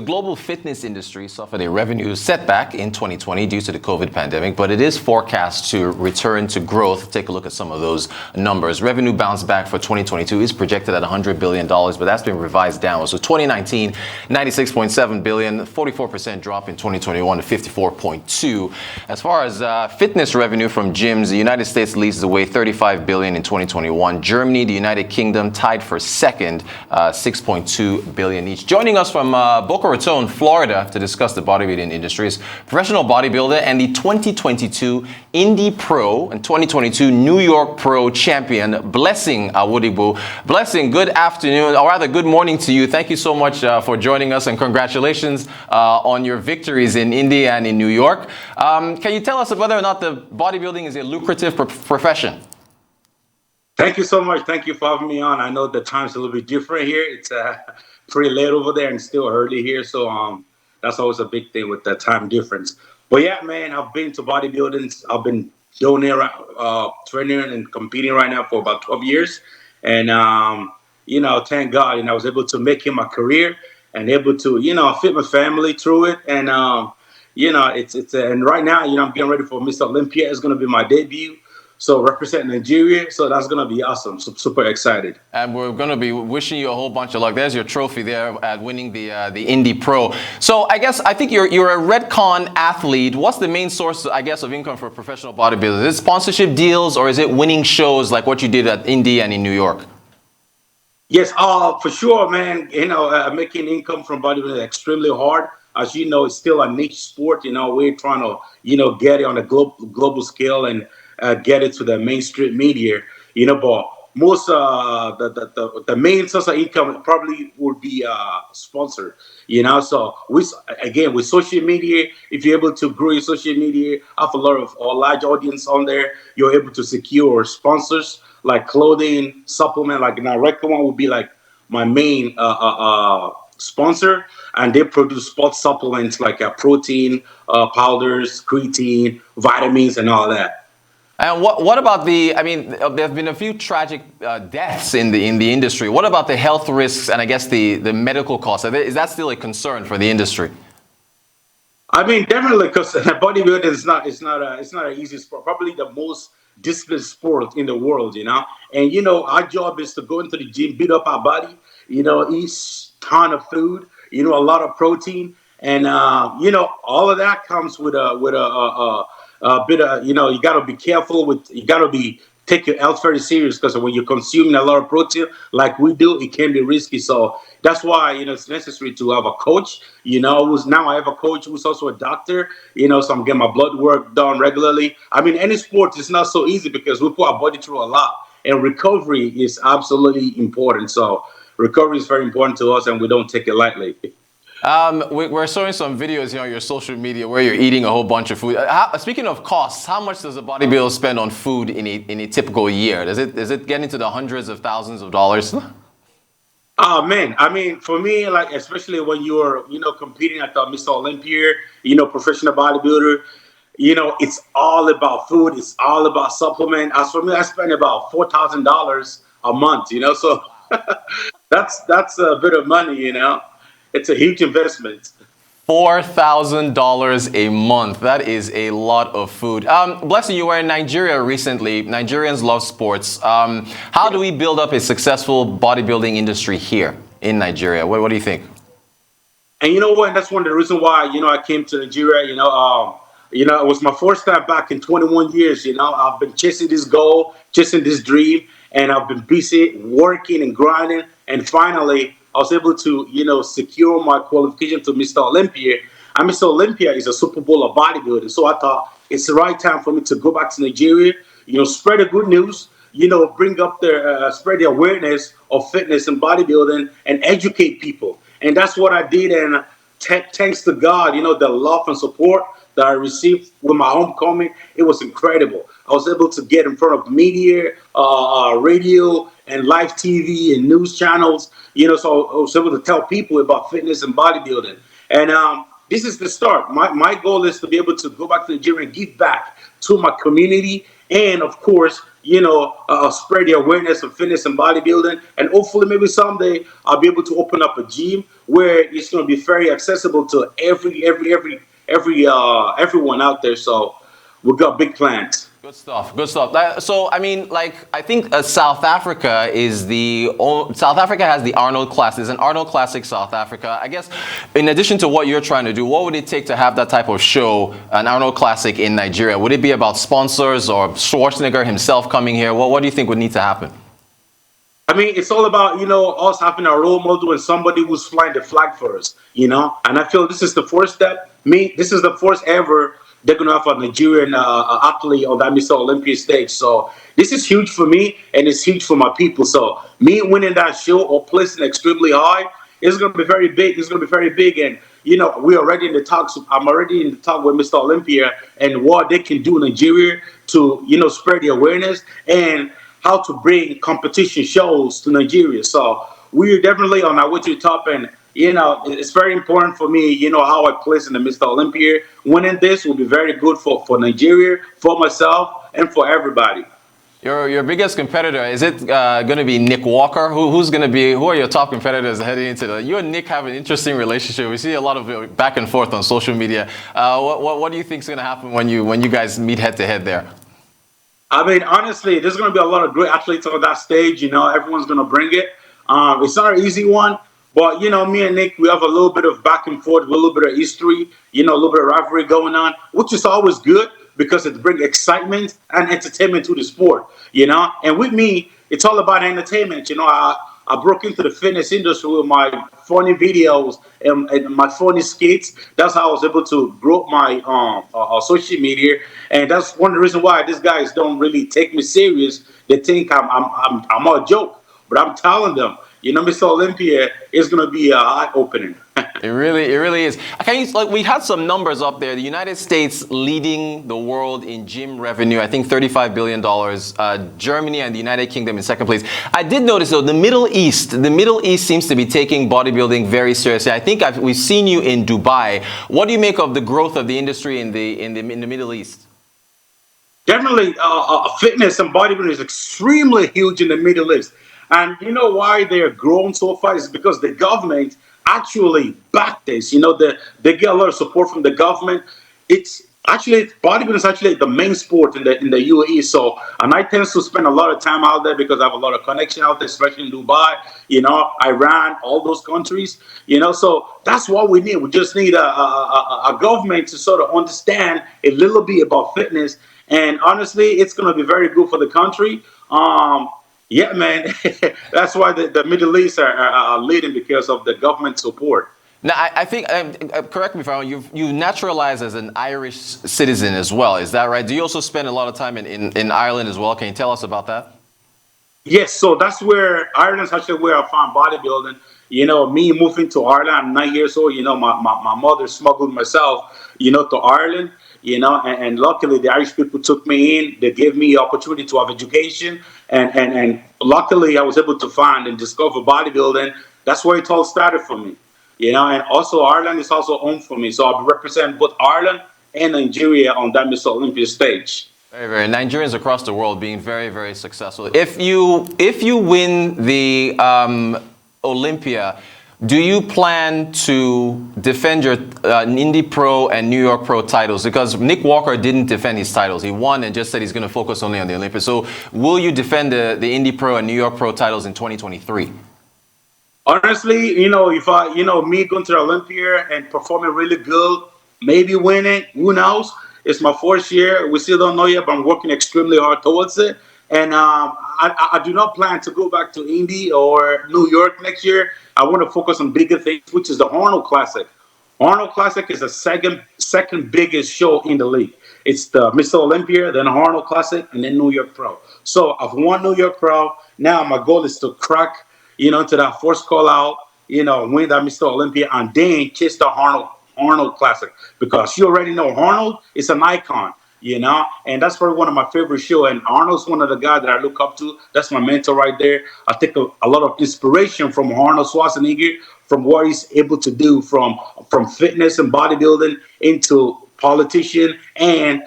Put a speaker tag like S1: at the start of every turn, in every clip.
S1: the global fitness industry suffered a revenue setback in 2020 due to the COVID pandemic, but it is forecast to return to growth. Take a look at some of those numbers. Revenue bounce back for 2022 is projected at $100 billion, but that's been revised down. So 2019, $96.7 billion, 44% drop in 2021 to 54.2. As far as fitness revenue from gyms, the United States leads the way, $35 billion in 2021. Germany, the United Kingdom tied for second, $6.2 billion each. Joining us from Boca Raton, Florida, to discuss the bodybuilding industry is professional bodybuilder and the 2022 Indy Pro and 2022 New York Pro Champion, Blessing Awodibu. Blessing, good afternoon, or rather good morning to you. Thank you so much for joining us, and congratulations on your victories in Indy and in New York. Can you tell us whether or not the bodybuilding is a lucrative profession?
S2: Thank you so much. Thank you for having me on. I know the time's a little bit different here. It's pretty late over there and still early here. So that's always a big thing with the time difference. But yeah, man, I've been to bodybuilding. I've been doing it, training and competing right now for about 12 years. And, thank God, I was able to make it my career and able to, fit my family through it. And, and right now, I'm getting ready for Mr Olympia. It's going to be my debut. So representing Nigeria, so that's going to be awesome. So super excited.
S1: And we're going to be wishing you a whole bunch of luck. There's your trophy there at winning the Indy Pro. So I think you're a Redcon athlete. What's the main source, I guess, of income for professional bodybuilders? Is it sponsorship deals, or is it winning shows like what you did at Indy and in New York?
S2: Yes, for sure, man. Making income from bodybuilding is extremely hard. As you know, it's still a niche sport. We're trying to, get it on a global scale and get it to the mainstream media, but most the main source of income probably would be sponsored, So with social media, if you're able to grow your social media, have a large audience on there, you're able to secure sponsors like clothing, supplement. Like direct one would be like my main sponsor, and they produce sports supplements like protein powders, creatine, vitamins, and all that.
S1: And what about there have been a few tragic deaths in the industry. What about the health risks and I guess the medical costs? Is that still a concern for the industry?
S2: Definitely, because bodybuilding is not an easy sport. Probably the most disciplined sport in the world, And our job is to go into the gym, beat up our body, eat ton of food, a lot of protein, and all of that comes with a bit of, you got to be careful take your health very serious, because when you're consuming a lot of protein like we do, it can be risky. So that's why, it's necessary to have a coach, now I have a coach who's also a doctor, so I'm getting my blood work done regularly. Any sport is not so easy because we put our body through a lot, and recovery is absolutely important. So recovery is very important to us, and we don't take it lightly.
S1: We're showing some videos here on your social media where you're eating a whole bunch of food. Speaking of costs, how much does a bodybuilder spend on food in a typical year? Does it get into the hundreds of thousands of dollars?
S2: Oh man, for me, like especially when you're competing at the Mr Olympia, professional bodybuilder, it's all about food. It's all about supplement. As for me, I spend about $4,000 a month. So that's a bit of money. It's a huge investment.
S1: $4,000 a month. That is a lot of food. Blessing, you were in Nigeria recently. Nigerians love sports. How do we build up a successful bodybuilding industry here in Nigeria? What do you think?
S2: And you know what? That's one of the reasons why, I came to Nigeria. It was my first time back in 21 years. I've been chasing this goal, chasing this dream, and I've been busy working and grinding. And finally, I was able to, secure my qualification to Mr Olympia. And Mr Olympia is a Super Bowl of bodybuilding. So I thought it's the right time for me to go back to Nigeria, spread the good news, bring up spread the awareness of fitness and bodybuilding and educate people. And that's what I did. And thanks to God, the love and support that I received with my homecoming, it was incredible. I was able to get in front of media, radio, and live TV and news channels, so I was able to tell people about fitness and bodybuilding. And this is the start. My goal is to be able to go back to Nigeria and give back to my community and of course, spread the awareness of fitness and bodybuilding. And hopefully, maybe someday I'll be able to open up a gym where it's going to be very accessible to everyone out there. So we've got big plans.
S1: Good stuff. Good stuff. So, I mean, like, I think South Africa has the Arnold Classic. There's an Arnold Classic South Africa. I guess, in addition to what you're trying to do, what would it take to have that type of show, an Arnold Classic in Nigeria? Would it be about sponsors or Schwarzenegger himself coming here? What do you think would need to happen?
S2: I mean, it's all about, us having a role model and somebody who's flying the flag for us, And I feel this is the first step. This is the first ever they're going to have a Nigerian athlete on that Mr. Olympia stage. So this is huge for me, and it's huge for my people. So me winning that show or placing extremely high, it's going to be very big. It's going to be very big. And, we're already in the talks. I'm already in the talk with Mr. Olympia and what they can do in Nigeria to, spread the awareness and how to bring competition shows to Nigeria. So we're definitely on our way to the top, and it's very important for me, how I place in the Mr. Olympia. Winning this will be very good for Nigeria, for myself, and for everybody.
S1: Your biggest competitor, is it going to be Nick Walker? Who are your top competitors heading into the? You and Nick have an interesting relationship. We see a lot of back and forth on social media. What do you think is going to happen when you guys meet head to head there?
S2: I mean, honestly, there's going to be a lot of great athletes on that stage. Everyone's going to bring it. It's not an easy one. But, me and Nick, we have a little bit of back and forth, a little bit of history, a little bit of rivalry going on, which is always good because it brings excitement and entertainment to the sport, And with me, it's all about entertainment. I broke into the fitness industry with my funny videos and my funny skits. That's how I was able to grow my social media. And that's one of the reasons why these guys don't really take me serious. They think I'm a joke. But I'm telling them, Mr. Olympia is going to be eye-opening.
S1: It really is. We had some numbers up there. The United States leading the world in gym revenue, I think $35 billion. Germany and the United Kingdom in second place. I did notice, though, the Middle East seems to be taking bodybuilding very seriously. I think we've seen you in Dubai. What do you make of the growth of the industry in the Middle East?
S2: Definitely, fitness and bodybuilding is extremely huge in the Middle East. And you know why they're growing so fast is because the government actually backed this. They get a lot of support from the government. Bodybuilding is actually the main sport in the UAE. So, and I tend to spend a lot of time out there because I have a lot of connection out there, especially in Dubai, Iran, all those countries. So that's what we need. We just need a government to sort of understand a little bit about fitness. And honestly, it's going to be very good for the country. Yeah, man. That's why the Middle East are leading because of the government support.
S1: Now, I think, correct me if I'm wrong, you've naturalized as an Irish citizen as well. Is that right? Do you also spend a lot of time in Ireland as well? Can you tell us about that?
S2: Yes. So that's where Ireland is actually where I found bodybuilding. Me moving to Ireland, I'm 9 years old. My mother smuggled myself, to Ireland. And luckily the Irish people took me in. They gave me the opportunity to have education, and luckily I was able to find and discover bodybuilding. That's where it all started for me, And also Ireland is also home for me, so I'll represent both Ireland and Nigeria on that Mr. Olympia stage.
S1: Very, very. Nigerians across the world being very, very successful. If you win the Olympia, do you plan to defend your Indy Pro and New York Pro titles? Because Nick Walker didn't defend his titles. He won and just said he's going to focus only on the Olympia. So will you defend the Indy Pro and New York Pro titles in 2023?
S2: Honestly, if me going to the Olympia and performing really good, maybe winning, who knows? It's my fourth year. We still don't know yet, but I'm working extremely hard towards it. And I do not plan to go back to Indy or New York next year. I want to focus on bigger things, which is the Arnold Classic. Arnold Classic is the second biggest show in the league. It's the Mr. Olympia, then Arnold Classic, and then New York Pro. So I've won New York Pro. Now my goal is to crack, to that first call out, win that Mr. Olympia, and then chase the Arnold Classic, because you already know Arnold is an icon. And that's probably one of my favorite shows. And Arnold's one of the guys that I look up to. That's my mentor right there. I take a lot of inspiration from Arnold Schwarzenegger, from what he's able to do from fitness and bodybuilding into politician, and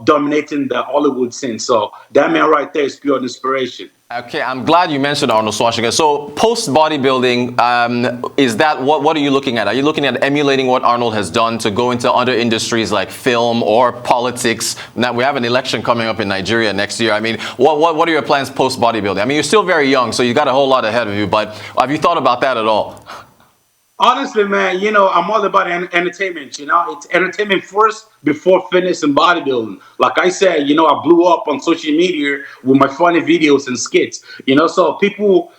S2: dominating the Hollywood scene. So that man right there is pure inspiration.
S1: Okay, I'm glad you mentioned Arnold Schwarzenegger. So post-bodybuilding, is that what are you looking at? Are you looking at emulating what Arnold has done to go into other industries like film or politics? Now we have an election coming up in Nigeria next year. I mean, what are your plans post-bodybuilding? I mean, you're still very young, so you got a whole lot ahead of you, but have you thought about that at all?
S2: Honestly, man, I'm all about entertainment. It's entertainment first before fitness and bodybuilding. Like I said, I blew up on social media with my funny videos and skits. So people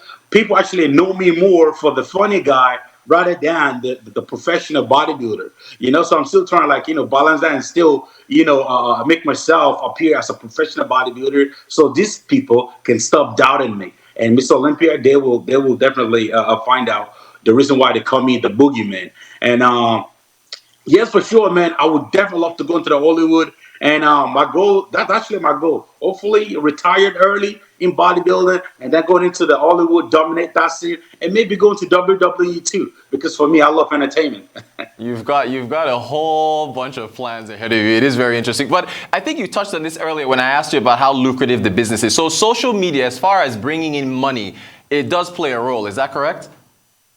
S2: actually know me more for the funny guy rather than the professional bodybuilder. So I'm still trying to balance that and still make myself appear as a professional bodybuilder, so these people can stop doubting me. And Mr. Olympia, they will definitely find out the reason why they call me the boogeyman. And yes, for sure, man, I would definitely love to go into the Hollywood. And that's actually my goal. Hopefully retired early in bodybuilding and then going into the Hollywood, dominate that scene, and maybe going to WWE too. Because for me, I love entertainment.
S1: You've got a whole bunch of plans ahead of you. It is very interesting. But I think you touched on this earlier when I asked you about how lucrative the business is. So social media, as far as bringing in money, it does play a role. Is that correct?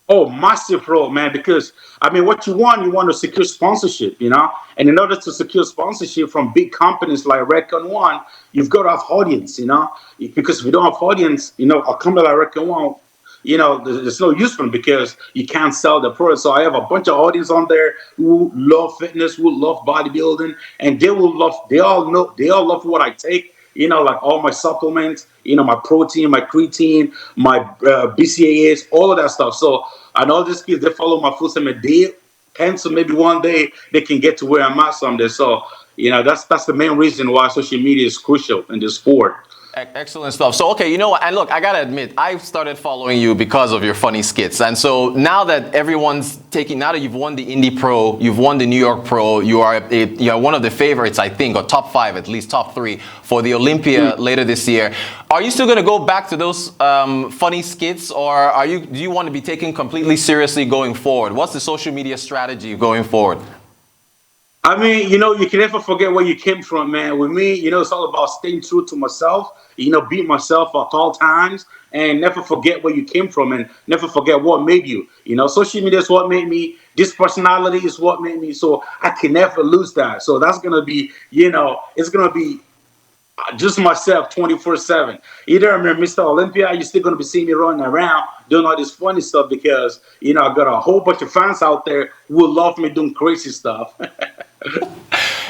S2: Oh, massive role, man, because, what you want to secure sponsorship, and in order to secure sponsorship from big companies like Recon One, you've got to have audience, because if you don't have audience, a company like Recon One, there's no use for them because you can't sell the product. So I have a bunch of audience on there who love fitness, who love bodybuilding, and they all love what I take. Like all my supplements, my protein, my creatine, my BCAAs, all of that stuff. So, and all these kids, they follow my footsteps and they pencil maybe one day they can get to where I'm at someday. So, that's the main reason why social media is crucial in this sport.
S1: Excellent stuff. So, okay, and look, I got to admit, I started following you because of your funny skits. And so now that now that you've won the Indy Pro, you've won the New York Pro, you are one of the favorites, I think, or top 5, at least top 3 for the Olympia later this year. Are you still going to go back to those funny skits, or do you want to be taken completely seriously going forward? What's the social media strategy going forward?
S2: You can never forget where you came from, man. With me, it's all about staying true to myself, beat myself at all times, and never forget where you came from and never forget what made you. Social media is what made me. This personality is what made me. So I can never lose that. So that's going to be, it's going to be just myself 24/7. Either I'm Mr. Olympia, you're still going to be seeing me running around doing all this funny stuff because, I got a whole bunch of fans out there who will love me doing crazy stuff.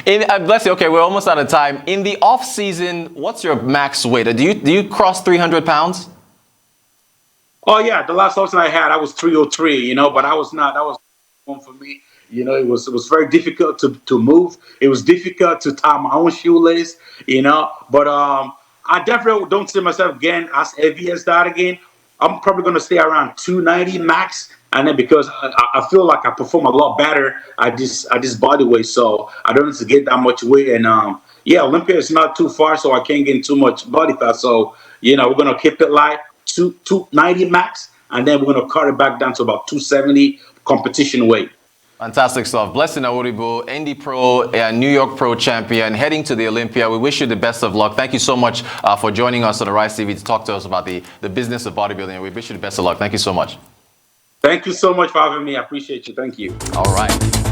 S1: Bless you. Okay, we're almost out of time. In the off season, what's your max weight? Do you cross 300 pounds?
S2: Oh yeah, the last option I had, I was 303. But that was one for me. It was very difficult to move. It was difficult to tie my own shoelace. But I definitely don't see myself again as heavy as that again. I'm probably going to stay around 290 max. And then because I feel like I perform a lot better at this body weight, so I don't need to get that much weight. And Olympia is not too far, so I can't get too much body fat. So we're gonna keep it light, 290 max, and then we're gonna cut it back down to about 270 competition weight.
S1: Fantastic stuff. Blessing Awodibu, Indy Pro, New York Pro Champion, heading to the Olympia. We wish you the best of luck. Thank you so much for joining us on the Rise TV to talk to us about the business of bodybuilding. We wish you the best of luck. Thank you so much.
S2: Thank you so much for having me. I appreciate you. Thank you.
S1: All right.